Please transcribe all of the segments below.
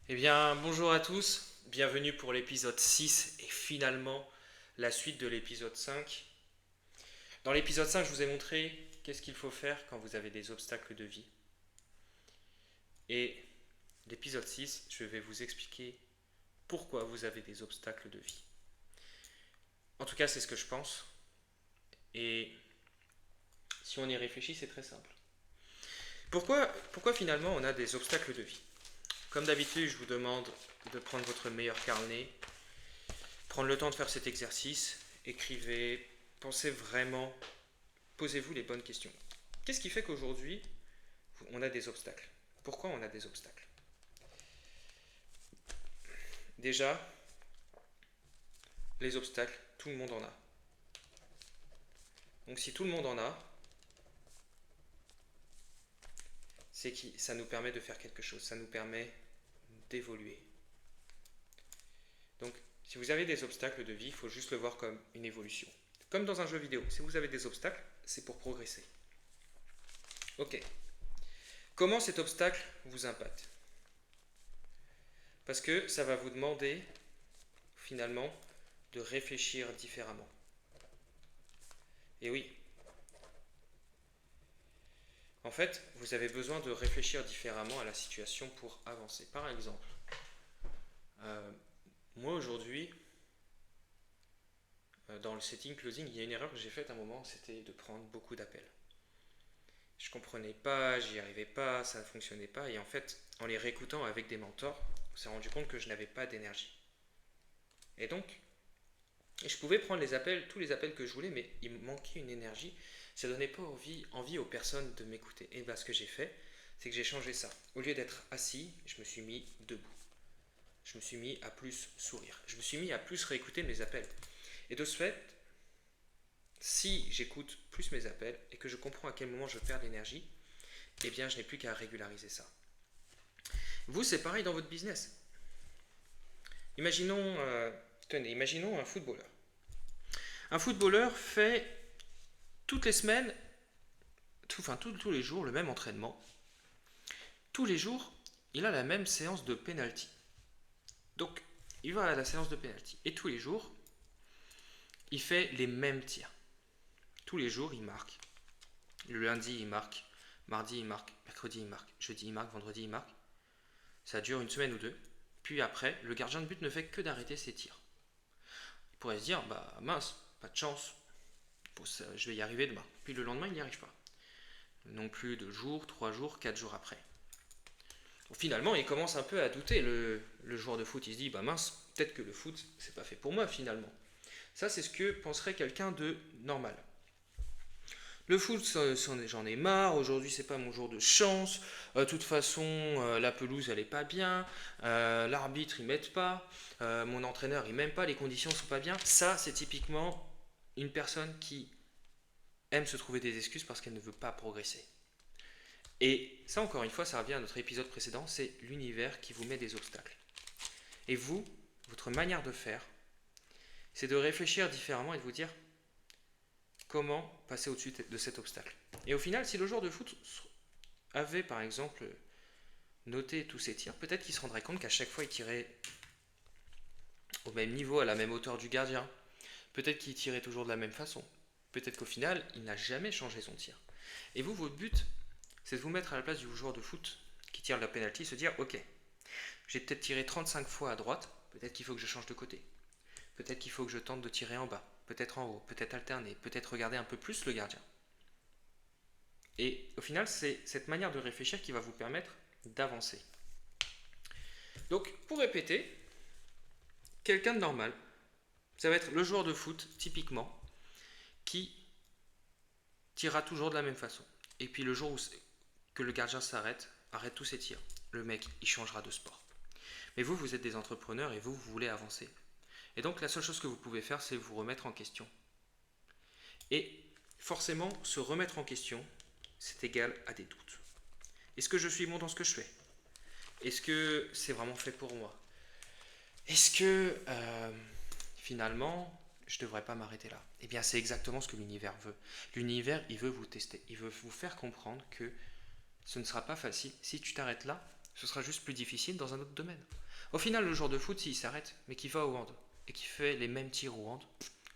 Eh bien, bonjour à tous, bienvenue pour l'épisode 6 et finalement la suite de l'épisode 5. Dans l'épisode 5, je vous ai montré qu'est-ce qu'il faut faire quand vous avez des obstacles de vie. Et l'épisode 6, je vais vous expliquer pourquoi vous avez des obstacles de vie. En tout cas, c'est ce que je pense. Et si on y réfléchit, c'est très simple. Pourquoi finalement on a des obstacles de vie? Comme d'habitude, je vous demande de prendre votre meilleur carnet, prendre le temps de faire cet exercice, écrivez, pensez vraiment, posez-vous les bonnes questions. Qu'est-ce qui fait qu'aujourd'hui, on a des obstacles? Pourquoi on a des obstacles? Déjà, les obstacles, tout le monde en a. Donc si tout le monde en a, c'est que ça nous permet de faire quelque chose, ça nous permet d'évoluer. Donc si vous avez des obstacles de vie, il faut juste le voir comme une évolution. Comme dans un jeu vidéo, si vous avez des obstacles, c'est pour progresser. Ok. Comment cet obstacle vous impacte? Parce que ça va vous demander, finalement, de réfléchir différemment. Et oui, en fait, vous avez besoin de réfléchir différemment à la situation pour avancer. Par exemple, euh, moi aujourd'hui, dans le setting closing, il y a une erreur que j'ai faite à un moment, c'était de prendre beaucoup d'appels. Je comprenais pas, j'y arrivais pas, ça ne fonctionnait pas, et en fait, en les réécoutant avec des mentors, on s'est rendu compte que je n'avais pas d'énergie. Et donc, je pouvais prendre les appels, tous les appels que je voulais, mais il me manquait une énergie. Ça donnait pas envie aux personnes de m'écouter. Et bien, ce que j'ai fait, c'est que j'ai changé ça. Au lieu d'être assis, je me suis mis debout. Je me suis mis à plus sourire. Je me suis mis à plus réécouter mes appels. Et de ce fait, si j'écoute plus mes appels et que je comprends à quel moment je perds l'énergie, eh bien, je n'ai plus qu'à régulariser ça. Vous, c'est pareil dans votre business. Imaginons, imaginons un footballeur. Un footballeur fait toutes les semaines, tous les jours, le même entraînement. Tous les jours, il a la même séance de penalty. Donc, il va à la séance de penalty. Et tous les jours, il fait les mêmes tirs. Tous les jours, il marque. Le lundi, il marque. Mardi, il marque. Mercredi, il marque. Jeudi, il marque. Vendredi, il marque. Ça dure une semaine ou deux. Puis après, le gardien de but ne fait que d'arrêter ses tirs. Il pourrait se dire, bah mince, pas de chance. Je vais y arriver demain. Puis le lendemain, il n'y arrive pas. Non plus 2 jours, 3 jours, 4 jours après. Donc finalement, il commence un peu à douter, le joueur de foot. Il se dit, bah mince, peut-être que le foot, c'est pas fait pour moi finalement. Ça, c'est ce que penserait quelqu'un de normal. Le foot, j'en ai marre. Aujourd'hui, c'est pas mon jour de chance. De toute façon, la pelouse, elle est pas bien. L'arbitre, il m'aide pas. Mon entraîneur, il m'aime pas. Les conditions sont pas bien. Ça, c'est typiquement une personne qui aime se trouver des excuses parce qu'elle ne veut pas progresser. Et ça, encore une fois, ça revient à notre épisode précédent. C'est l'univers qui vous met des obstacles. Et vous, votre manière de faire, c'est de réfléchir différemment et de vous dire comment passer au-dessus de cet obstacle. Et au final, si le joueur de foot avait par exemple noté tous ses tirs, peut-être qu'il se rendrait compte qu'à chaque fois il tirait au même niveau, à la même hauteur du gardien. Peut-être qu'il tirait toujours de la même façon. Peut-être qu'au final, il n'a jamais changé son tir. Et vous, votre but, c'est de vous mettre à la place du joueur de foot qui tire la penalty et se dire, ok, j'ai peut-être tiré 35 fois à droite, peut-être qu'il faut que je change de côté. Peut-être qu'il faut que je tente de tirer en bas, peut-être en haut, peut-être alterner, peut-être regarder un peu plus le gardien. Et au final, c'est cette manière de réfléchir qui va vous permettre d'avancer. Donc, pour répéter, quelqu'un de normal, ça va être le joueur de foot, typiquement, qui tirera toujours de la même façon. Et puis le jour où que le gardien s'arrête, arrête tous ses tirs. Le mec, il changera de sport. Mais vous, vous êtes des entrepreneurs et vous voulez avancer. Et donc la seule chose que vous pouvez faire, c'est vous remettre en question. Et forcément, se remettre en question, c'est égal à des doutes. Est-ce que je suis bon dans ce que je fais? Est-ce que c'est vraiment fait pour moi? Est-ce que finalement, je ne devrais pas m'arrêter là? Eh bien, c'est exactement ce que l'univers veut. L'univers, il veut vous tester. Il veut vous faire comprendre que ce ne sera pas facile. Si tu t'arrêtes là, Ce sera juste plus difficile dans un autre domaine. Au final, le joueur de foot, s'il s'arrête, mais qu'il va au hand, et qu'il fait les mêmes tirs au hand,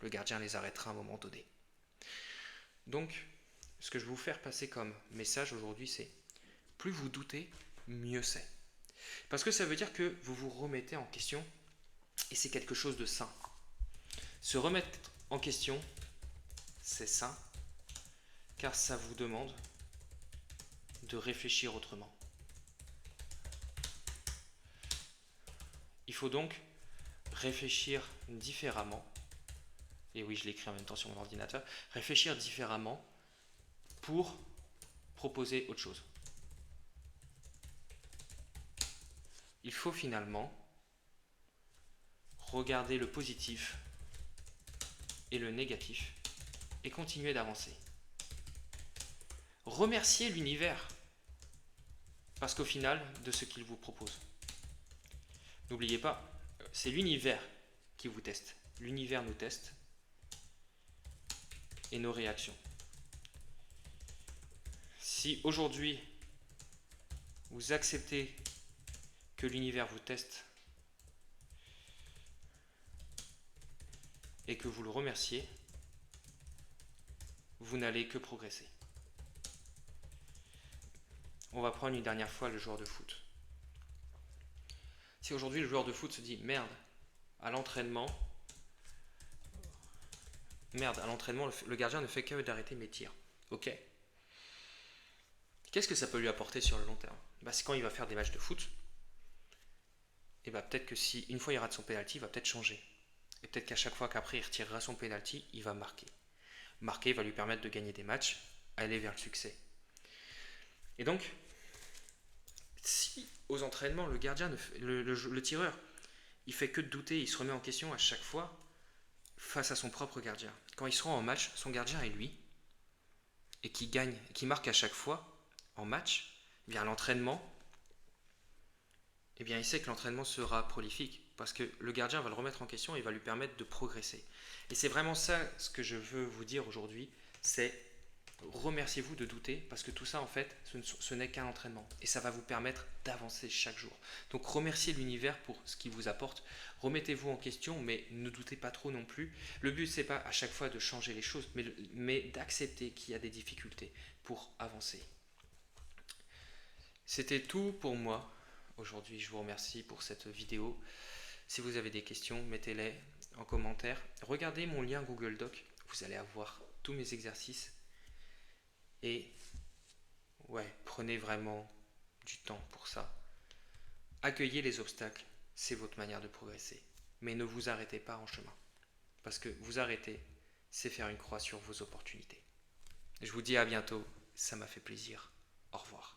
le gardien les arrêtera à un moment donné. Donc, ce que je vais vous faire passer comme message aujourd'hui, c'est plus vous doutez, mieux c'est. Parce que ça veut dire que vous vous remettez en question, et c'est quelque chose de sain. Se remettre en question, c'est sain, car ça vous demande de réfléchir autrement. Il faut donc réfléchir différemment, et oui, je l'écris en même temps sur mon ordinateur, réfléchir différemment pour proposer autre chose. Il faut finalement regarder le positif et le négatif et continuer d'avancer. Remerciez l'univers parce qu'au final, de ce qu'il vous propose. N'oubliez pas, c'est l'univers qui vous teste. L'univers nous teste et nos réactions. Si aujourd'hui, vous acceptez que l'univers vous teste et que vous le remerciez, vous n'allez que progresser. On va prendre une dernière fois le joueur de foot. Si aujourd'hui le joueur de foot se dit merde, à l'entraînement, le gardien ne fait que d'arrêter mes tirs. Ok. Qu'est-ce que ça peut lui apporter sur le long terme? C'est quand il va faire des matchs de foot, et peut-être que si une fois il rate son penalty, il va peut-être changer. Et peut-être qu'à chaque fois qu'après il retirera son penalty, il va marquer. Marquer va lui permettre de gagner des matchs, aller vers le succès. Et donc, si aux entraînements, le gardien, le tireur, il fait que de douter, il se remet en question à chaque fois face à son propre gardien. Quand il se rend en match, son gardien est lui, et qui gagne, qui marque à chaque fois en match, à l'entraînement, il sait que l'entraînement sera prolifique, parce que le gardien va le remettre en question et va lui permettre de progresser. Et c'est vraiment ça ce que je veux vous dire aujourd'hui, c'est remerciez-vous de douter, parce que tout ça en fait, ce n'est qu'un entraînement, et ça va vous permettre d'avancer chaque jour. Donc remerciez l'univers pour ce qu'il vous apporte, remettez-vous en question, mais ne doutez pas trop non plus. Le but c'est pas à chaque fois de changer les choses, mais d'accepter qu'il y a des difficultés pour avancer. C'était tout pour moi. Aujourd'hui, je vous remercie pour cette vidéo. Si vous avez des questions, mettez-les en commentaire. Regardez mon lien Google Doc, vous allez avoir tous mes exercices. Et prenez vraiment du temps pour ça. Accueillez les obstacles, c'est votre manière de progresser. Mais ne vous arrêtez pas en chemin. Parce que vous arrêter, c'est faire une croix sur vos opportunités. Je vous dis à bientôt, ça m'a fait plaisir. Au revoir.